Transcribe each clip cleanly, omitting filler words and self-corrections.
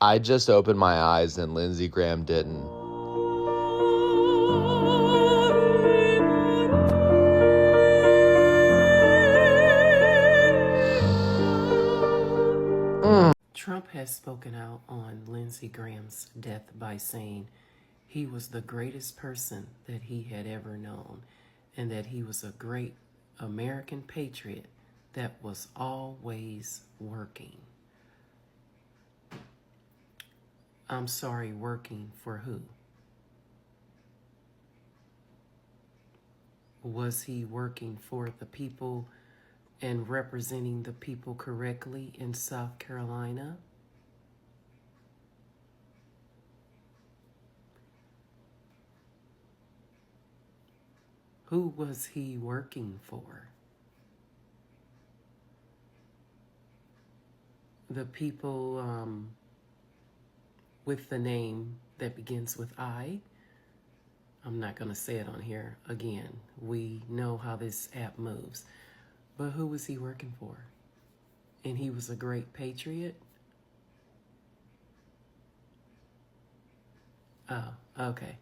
I just opened my eyes and Lindsey Graham didn't. Trump has spoken out on Lindsey Graham's death by saying he was the greatest person that he had ever known and that he was a great American patriot that was always working. I'm sorry, working for who? Was he working for the people and representing the people correctly in South Carolina? Who was he working for? The people with the name that begins with I. I'm not going to say it on here again. We know how this app moves. But who was he working for? And he was a great patriot? Oh, okay.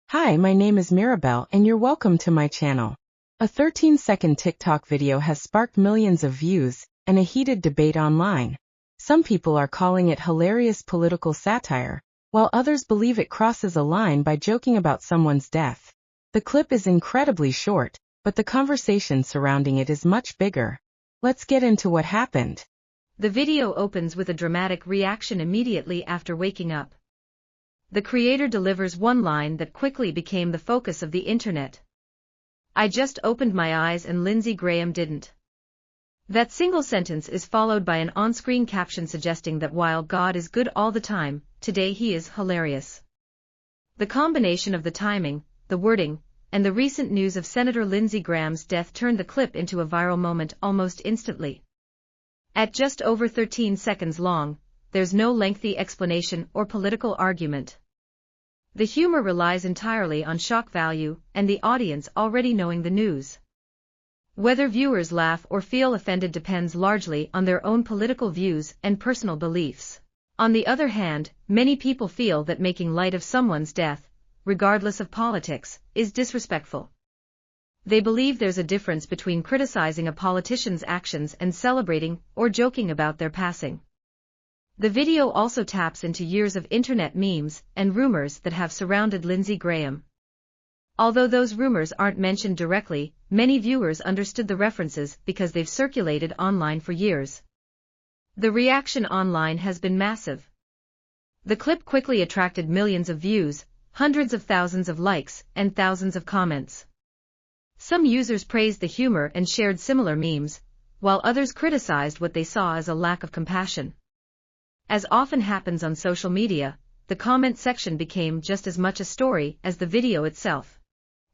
Hi, my name is Mirabelle and you're welcome to my channel. A 13-second TikTok video has sparked millions of views and a heated debate online. Some people are calling it hilarious political satire, while others believe it crosses a line by joking about someone's death. The clip is incredibly short, but the conversation surrounding it is much bigger. Let's get into what happened. The video opens with a dramatic reaction immediately after waking up. The creator delivers one line that quickly became the focus of the internet. I just opened my eyes and Lindsey Graham didn't. That single sentence is followed by an on-screen caption suggesting that while God is good all the time, today he is hilarious. The combination of the timing, the wording, and the recent news of Senator Lindsey Graham's death turned the clip into a viral moment almost instantly. At just over 13 seconds long, there's no lengthy explanation or political argument. The humor relies entirely on shock value and the audience already knowing the news. Whether viewers laugh or feel offended depends largely on their own political views and personal beliefs. On the other hand, many people feel that making light of someone's death, regardless of politics, is disrespectful. They believe there's a difference between criticizing a politician's actions and celebrating or joking about their passing. The video also taps into years of internet memes and rumors that have surrounded Lindsey Graham. Although those rumors aren't mentioned directly, many viewers understood the references because they've circulated online for years. The reaction online has been massive. The clip quickly attracted millions of views, hundreds of thousands of likes, and thousands of comments. Some users praised the humor and shared similar memes, while others criticized what they saw as a lack of compassion. As often happens on social media, the comment section became just as much a story as the video itself.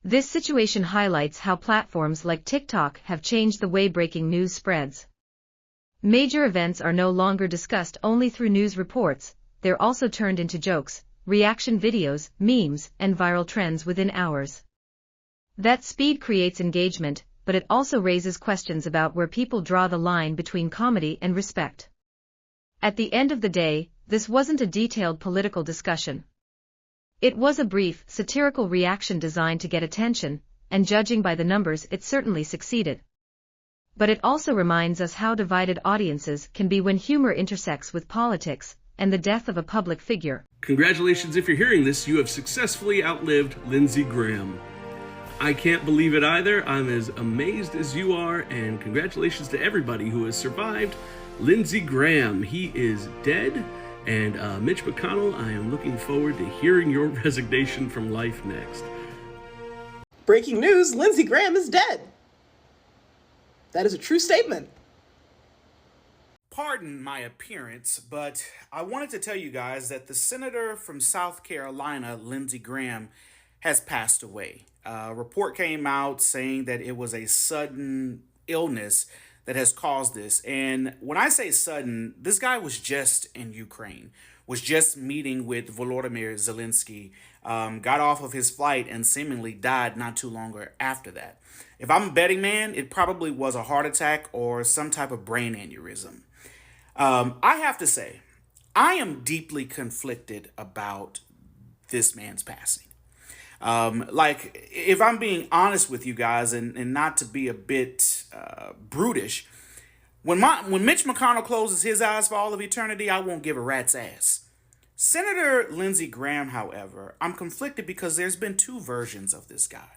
This situation highlights how platforms like TikTok have changed the way breaking news spreads. Major events are no longer discussed only through news reports, they're also turned into jokes, reaction videos, memes, and viral trends within hours. That speed creates engagement, but it also raises questions about where people draw the line between comedy and respect. At the end of the day, this wasn't a detailed political discussion. It was a brief, satirical reaction designed to get attention, and judging by the numbers it certainly succeeded. But it also reminds us how divided audiences can be when humor intersects with politics and the death of a public figure. Congratulations if you're hearing this, you have successfully outlived Lindsey Graham. I can't believe it either. I'm as amazed as you are, and congratulations to everybody who has survived Lindsey Graham. He is dead, and Mitch McConnell, I am looking forward to hearing your resignation from life next. Breaking news, Lindsey Graham is dead. That is a true statement. Pardon my appearance, but I wanted to tell you guys that the senator from South Carolina, Lindsey Graham, has passed away. A report came out saying that it was a sudden illness that has caused this. And when I say sudden, this guy was just in Ukraine, was just meeting with Volodymyr Zelensky, got off of his flight and seemingly died not too long after that. If I'm a betting man, it probably was a heart attack or some type of brain aneurysm. I have to say, I am deeply conflicted about this man's passing. Like, if I'm being honest with you guys, and not to be a bit brutish, when Mitch McConnell closes his eyes for all of eternity, I won't give a rat's ass. Senator Lindsey Graham, however, I'm conflicted because there's been two versions of this guy.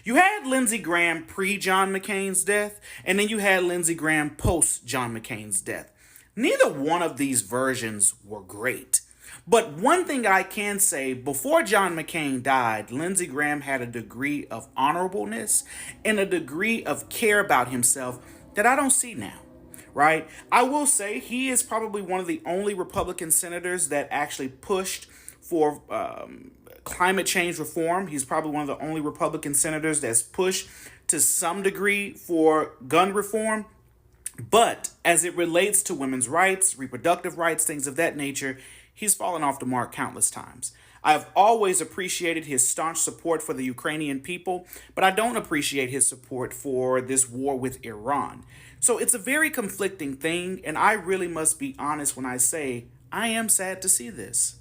You had Lindsey Graham pre-John McCain's death, and then you had Lindsey Graham post-John McCain's death. Neither one of these versions were great. But one thing I can say, before John McCain died, Lindsey Graham had a degree of honorableness and a degree of care about himself that I don't see now, right? I will say he is probably one of the only Republican senators that actually pushed for climate change reform. He's probably one of the only Republican senators that's pushed to some degree for gun reform. But as it relates to women's rights, reproductive rights, things of that nature, he's fallen off the mark countless times. I have always appreciated his staunch support for the Ukrainian people, but I don't appreciate his support for this war with Iran. So it's a very conflicting thing, and I really must be honest when I say I am sad to see this.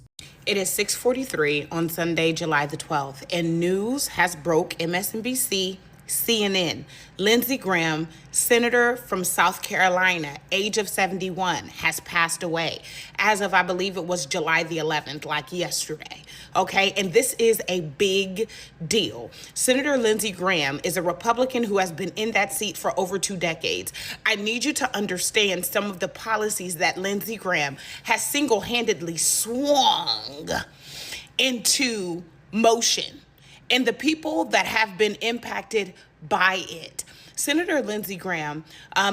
It is 6:43 on Sunday, July the 12th, and news has broke MSNBC, CNN. Lindsey Graham, senator from South Carolina, age of 71, has passed away as of, I believe it was July the 11th, like yesterday. Okay, and this is a big deal. Senator Lindsey Graham is a Republican who has been in that seat for over 2 decades. I need you to understand some of the policies that Lindsey Graham has single-handedly swung into motion and the people that have been impacted by it. Senator Lindsey Graham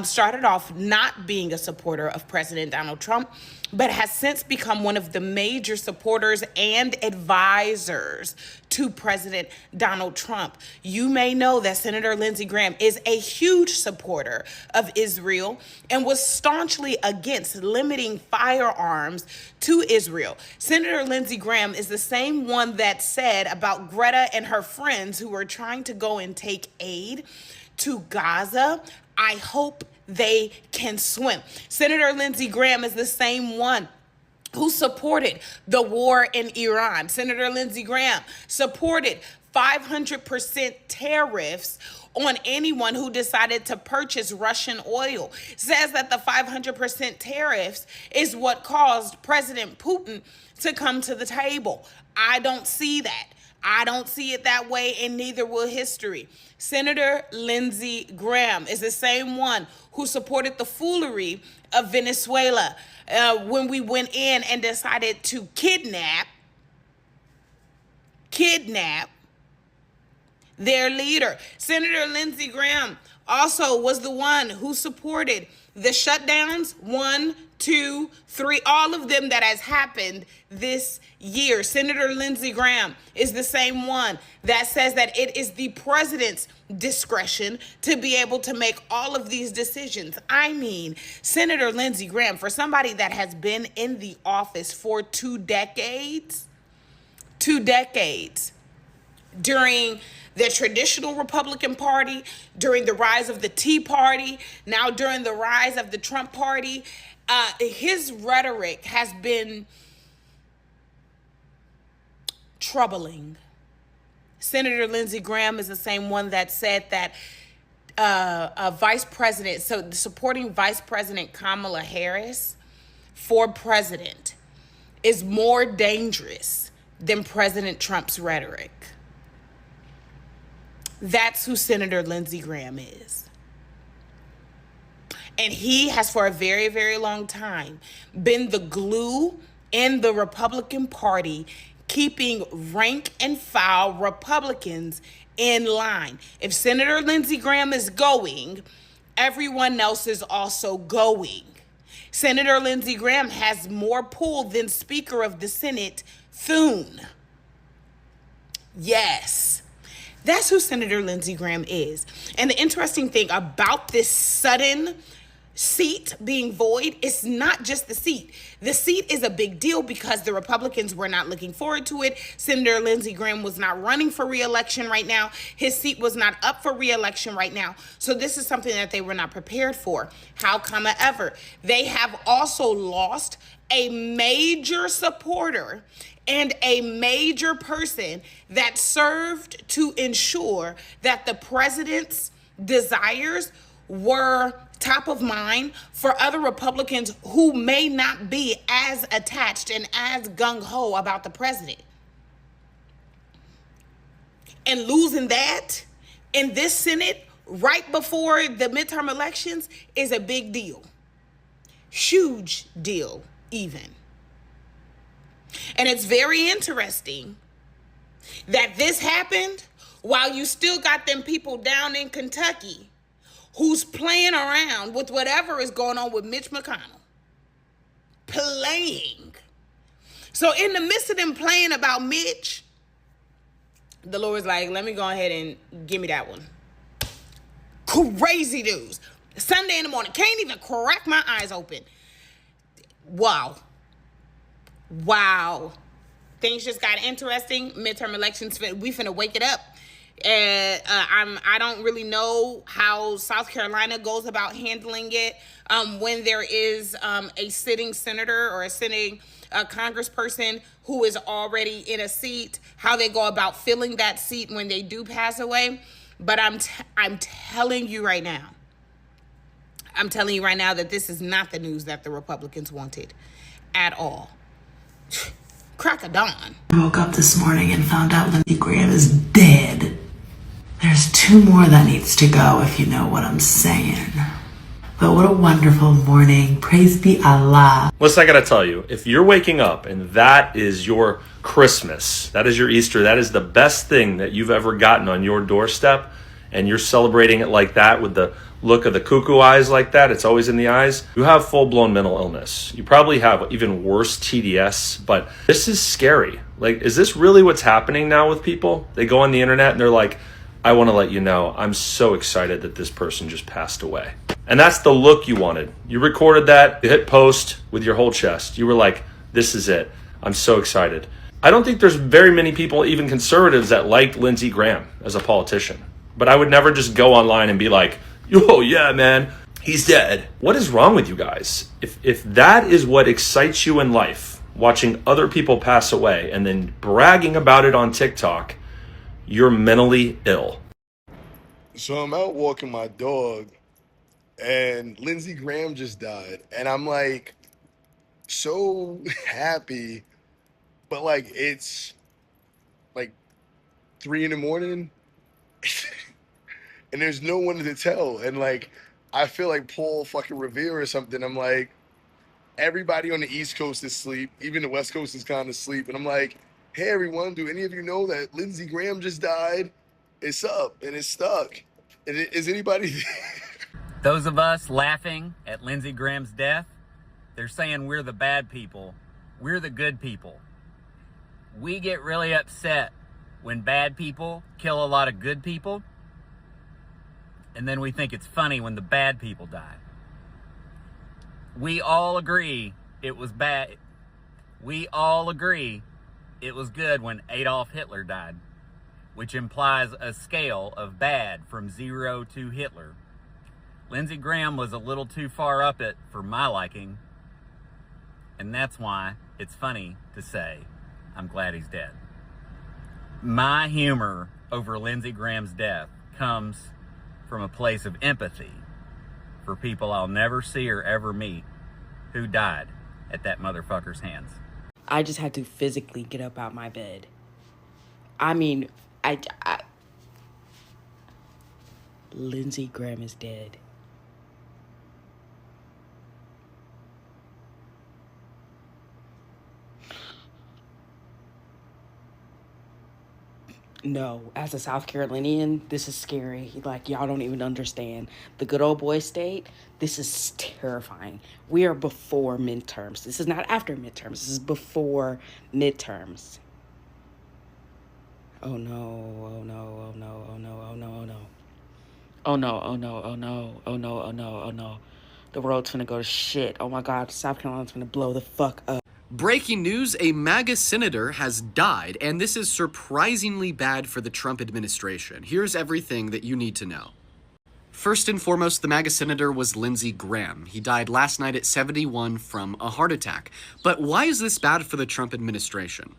started off not being a supporter of President Donald Trump, but has since become one of the major supporters and advisors to President Donald Trump. You may know that Senator Lindsey Graham is a huge supporter of Israel and was staunchly against limiting firearms to Israel. Senator Lindsey Graham is the same one that said about Greta and her friends who were trying to go and take aid to Gaza, I hope they can swim. Senator Lindsey Graham is the same one who supported the war in Iran. Senator Lindsey Graham supported 500% tariffs on anyone who decided to purchase Russian oil. Says that the 500% tariffs is what caused President Putin to come to the table. I don't see that. I don't see it that way, and neither will history. Senator Lindsey Graham is the same one who supported the foolery of Venezuela when we went in and decided to kidnap their leader. Senator Lindsey Graham also was the one who supported the shutdowns, 1, 2, 3, all of them that has happened this year. Senator Lindsey Graham is the same one that says that it is the president's discretion to be able to make all of these decisions. I mean, Senator Lindsey Graham, for somebody that has been in the office for 2 decades, during the traditional Republican Party, during the rise of the Tea Party, now during the rise of the Trump Party, his rhetoric has been troubling. Senator Lindsey Graham is the same one that said that supporting Vice President Kamala Harris for president is more dangerous than President Trump's rhetoric. That's who Senator Lindsey Graham is. And he has for a very, very long time been the glue in the Republican Party, keeping rank and file Republicans in line. If Senator Lindsey Graham is going, everyone else is also going. Senator Lindsey Graham has more pull than Speaker of the Senate Thune. Yes. That's who Senator Lindsey Graham is. And the interesting thing about this sudden seat being void, it's not just the seat. The seat is a big deal because the Republicans were not looking forward to it. Senator Lindsey Graham was not running for re-election right now. His seat was not up for re-election right now. So this is something that they were not prepared for. How come ever? They have also lost a major supporter and a major person that served to ensure that the president's desires were top of mind for other Republicans who may not be as attached and as gung-ho about the president. And losing that in this Senate right before the midterm elections is a big deal. Huge deal, even. And it's very interesting that this happened while you still got them people down in Kentucky who's playing around with whatever is going on with Mitch McConnell. Playing. So in the midst of them playing about Mitch, the Lord's like, let me go ahead and give me that one. Crazy news. Sunday in the morning. Can't even crack my eyes open. Wow. Things just got interesting. Midterm elections, we finna wake it up. I don't really know how South Carolina goes about handling it when there is a sitting senator or a sitting congressperson who is already in a seat, how they go about filling that seat when they do pass away. But I'm telling you right now that this is not the news that the Republicans wanted at all. Crack of dawn. I woke up this morning and found out Lindsey Graham is dead. There's 2 more that needs to go, if you know what I'm saying. But what a wonderful morning. Praise be Allah. Listen, I gotta tell you, if you're waking up and that is your Christmas, that is your Easter, that is the best thing that you've ever gotten on your doorstep, and you're celebrating it like that with the look of the cuckoo eyes like that, it's always in the eyes, you have full-blown mental illness. You probably have even worse TDS, but this is scary. Like, is this really what's happening now with people? They go on the internet and they're like, I want to let you know, I'm so excited that this person just passed away. And that's the look you wanted. You recorded that, you hit post with your whole chest. You were like, this is it. I'm so excited. I don't think there's very many people, even conservatives, that like Lindsey Graham as a politician. But I would never just go online and be like, oh yeah, man, he's dead. What is wrong with you guys? If that is what excites you in life, watching other people pass away and then bragging about it on TikTok, you're mentally ill. So I'm out walking my dog and Lindsey Graham just died. And I'm like so happy, but like it's like 3 in the morning and there's no one to tell. And like I feel like Paul fucking Revere or something. I'm like, everybody on the East Coast is asleep, even the West Coast is kind of asleep. And I'm like, hey everyone, do any of you know that Lindsey Graham just died? It's up and it's stuck. And is anybody Those of us laughing at Lindsey Graham's death, they're saying we're the bad people. We're the good people. We get really upset when bad people kill a lot of good people, and then we think it's funny when the bad people die. We all agree it was bad. We all agree it was good when Adolf Hitler died, which implies a scale of bad from 0 to Hitler. Lindsey Graham was a little too far up it for my liking, and that's why it's funny to say I'm glad he's dead. My humor over Lindsey Graham's death comes from a place of empathy for people I'll never see or ever meet who died at that motherfucker's hands. I just had to physically get up out my bed. I mean, Lindsey Graham is dead. No, as a South Carolinian, this is scary. Like, y'all don't even understand. The good old boy state, this is terrifying. We are before midterms. This is not after midterms. This is before midterms. Oh no, oh no, oh no, oh no, oh no, oh no. Oh no, oh no, oh no, oh no, oh no, oh no. The world's gonna go to shit. Oh my God, South Carolina's gonna blow the fuck up. Breaking news, a MAGA senator has died, and this is surprisingly bad for the Trump administration. Here's everything that you need to know. First and foremost, the MAGA senator was Lindsey Graham. He died last night at 71 from a heart attack. But why is this bad for the Trump administration?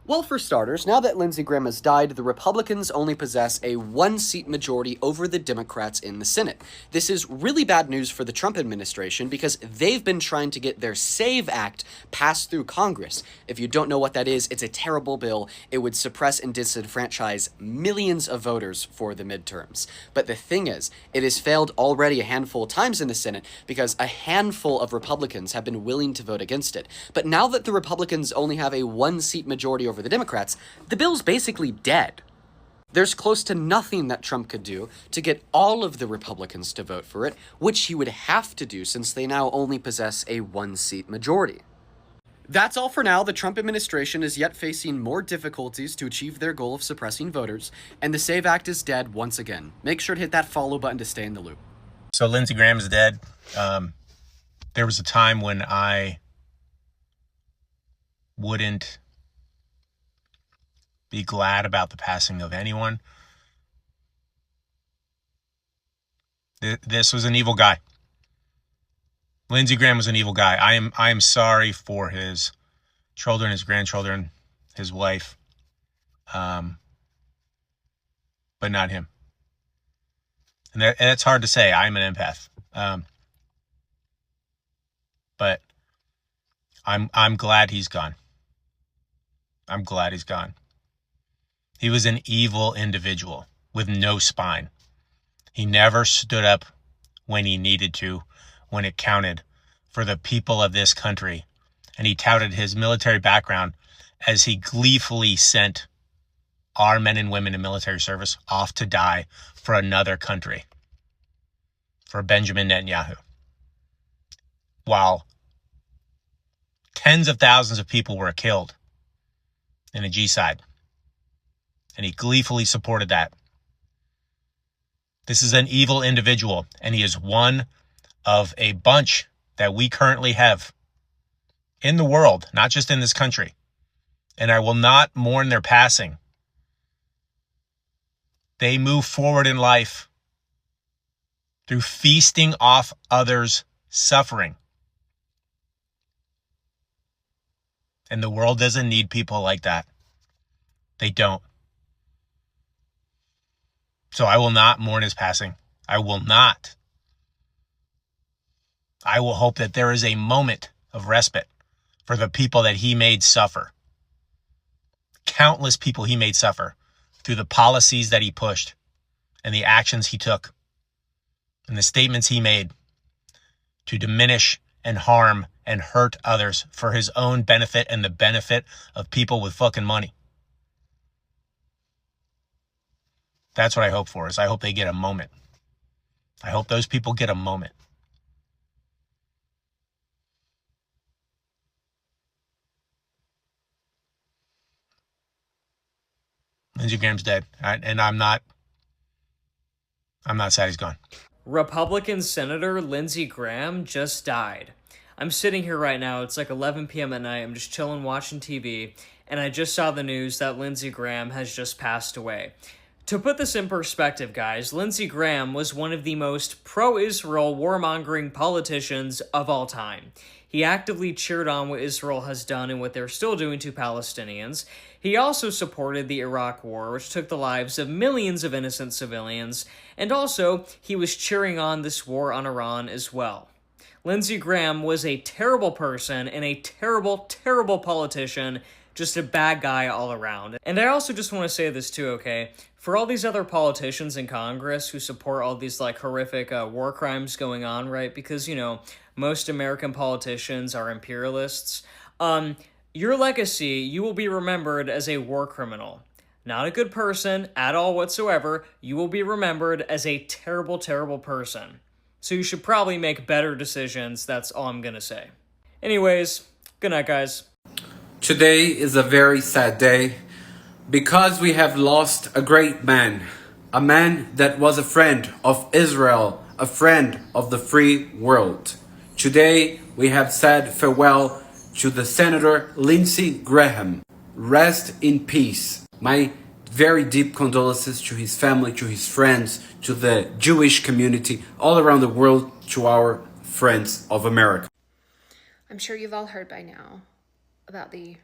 Well, for starters, now that Lindsey Graham has died, the Republicans only possess a one-seat majority over the Democrats in the Senate. This is really bad news for the Trump administration because they've been trying to get their SAVE Act passed through Congress. If you don't know what that is, it's a terrible bill. It would suppress and disenfranchise millions of voters for the midterms. But the thing is, it has failed already a handful of times in the Senate because a handful of Republicans have been willing to vote against it. But now that the Republicans only have a one-seat majority over the Democrats, the bill's basically dead. There's close to nothing that Trump could do to get all of the Republicans to vote for it, which he would have to do since they now only possess a one-seat majority. That's all for now. The Trump administration is yet facing more difficulties to achieve their goal of suppressing voters, and the SAVE Act is dead once again. Make sure to hit that follow button to stay in the loop. So Lindsey Graham is dead. There was a time when I wouldn't be glad about the passing of anyone. This was an evil guy. Lindsey Graham was an evil guy. I am sorry for his children, his grandchildren, his wife, but not him. And that's hard to say. I'm an empath, but I'm glad he's gone. I'm glad he's gone. He was an evil individual with no spine. He never stood up when he needed to, when it counted for the people of this country. And he touted his military background as he gleefully sent our men and women in military service off to die for another country, for Benjamin Netanyahu. While tens of thousands of people were killed in a G-side. And he gleefully supported that. This is an evil individual, and he is one of a bunch that we currently have in the world, not just in this country. And I will not mourn their passing. They move forward in life through feasting off others' suffering. And the world doesn't need people like that. They don't. So I will not mourn his passing. I will not. I will hope that there is a moment of respite for the people that he made suffer. Countless people he made suffer through the policies that he pushed and the actions he took and the statements he made to diminish and harm and hurt others for his own benefit and the benefit of people with fucking money. That's what I hope for, is I hope they get a moment. I hope those people get a moment. Lindsey Graham's dead, and I'm not sad he's gone. Republican Senator Lindsey Graham just died. I'm sitting here right now, it's like 11 p.m. at night, I'm just chilling watching TV, and I just saw the news that Lindsey Graham has just passed away. To put this in perspective, guys, Lindsey Graham was one of the most pro-Israel warmongering politicians of all time. He actively cheered on what Israel has done and what they're still doing to Palestinians. He also supported the Iraq War, which took the lives of millions of innocent civilians, and also he was cheering on this war on Iran as well. Lindsey Graham was a terrible person and a terrible, terrible politician, just a bad guy all around. And I also just want to say this too, okay? For all these other politicians in Congress who support all these like horrific war crimes going on, right? Because, you know, most American politicians are imperialists. Your legacy, you will be remembered as a war criminal. Not a good person at all whatsoever. You will be remembered as a terrible, terrible person. So you should probably make better decisions. That's all I'm gonna say. Anyways, good night, guys. Today is a very sad day because we have lost a great man, a man that was a friend of Israel, a friend of the free world. Today we have said farewell to the Senator Lindsey Graham. Rest in peace. My very deep condolences to his family, to his friends, to the Jewish community all around the world, to our friends of America. I'm sure you've all heard by now about the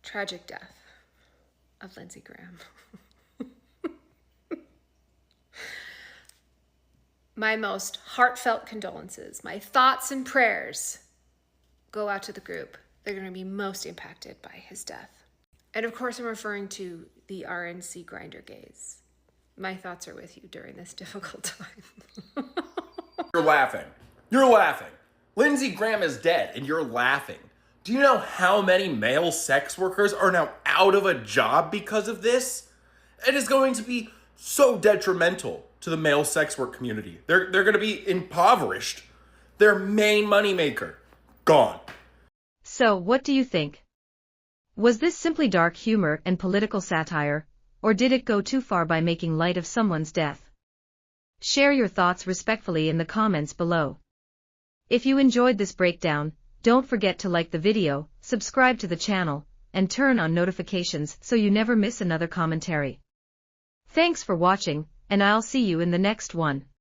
tragic death of Lindsey Graham. My most heartfelt condolences, my thoughts and prayers go out to the group. They're going to be most impacted by his death. And of course, I'm referring to the RNC grinder gays. My thoughts are with you during this difficult time. You're laughing. You're laughing. Lindsey Graham is dead, and you're laughing. Do you know how many male sex workers are now out of a job because of this? It is going to be so detrimental to the male sex work community. They're going to be impoverished. Their main moneymaker, gone. So, what do you think? Was this simply dark humor and political satire, or did it go too far by making light of someone's death? Share your thoughts respectfully in the comments below. If you enjoyed this breakdown, don't forget to like the video, subscribe to the channel, and turn on notifications so you never miss another commentary. Thanks for watching, and I'll see you in the next one.